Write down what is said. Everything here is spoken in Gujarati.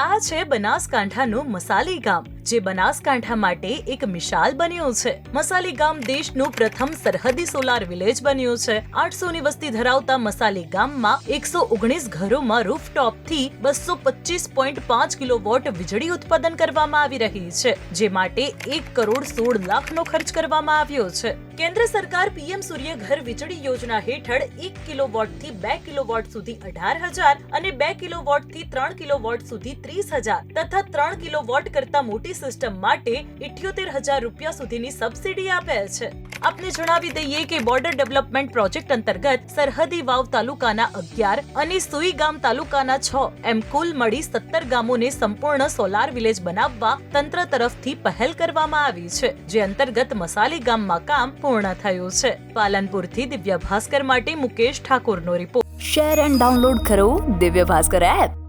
આ છે બનાસકાંઠાનું મસાલી ગામ, જે બનાસકાંઠા માટે એક મિસાલ બન્યું છે. મસાલી ગામ દેશનું પ્રથમ સરહદી સોલાર વિલેજ બન્યું છે. 800 ની વસ્તી ધરાવતા મસાલી ગામમાં 119 ઘરોમાં રૂફટોપથી 225.5 કિલોવોટ વીજળી ઉત્પાદન કરવામાં આવી રહી છે, જે માટે 1,16,00,000નો ખર્ચ કરવામાં આવ્યો છે. કેન્દ્ર સરકાર પીએમ સૂર્ય ઘર વીજળી યોજના હેઠળ 1 કિલોવોટથી 2 કિલોવોટ સુધી 18,000 અને 2 કિલોવોટથી 3 કિલોવોટ સુધી 30,000 તથા 3 કિલોવોટ કરતા મોટી સિસ્ટમ માટે 78,000 રૂપિયા સુધીની સબસિડી આપે છે. આપને જણાવી દઈએ કે બોર્ડર ડેવલપમેન્ટ પ્રોજેક્ટ અંતર્ગત સરહદી વાવ તાલુકાના 11 અને સુઈ ગામ તાલુકાના 6 એમ કુલ મળી 17 ગામોને સંપૂર્ણ સોલાર વિલેજ બનાવવા તંત્ર તરફથી પહેલ કરવામાં આવી છે, જે અંતર્ગત મસાલી ગામમાં કામ પૂર્ણ થયું છે. પાલનપુરથી દિવ્ય ભાસ્કર માટે મુકેશ ઠાકોરનો રિપોર્ટ. શેર એન્ડ ડાઉનલોડ કરો દિવ્ય ભાસ્કર એપ.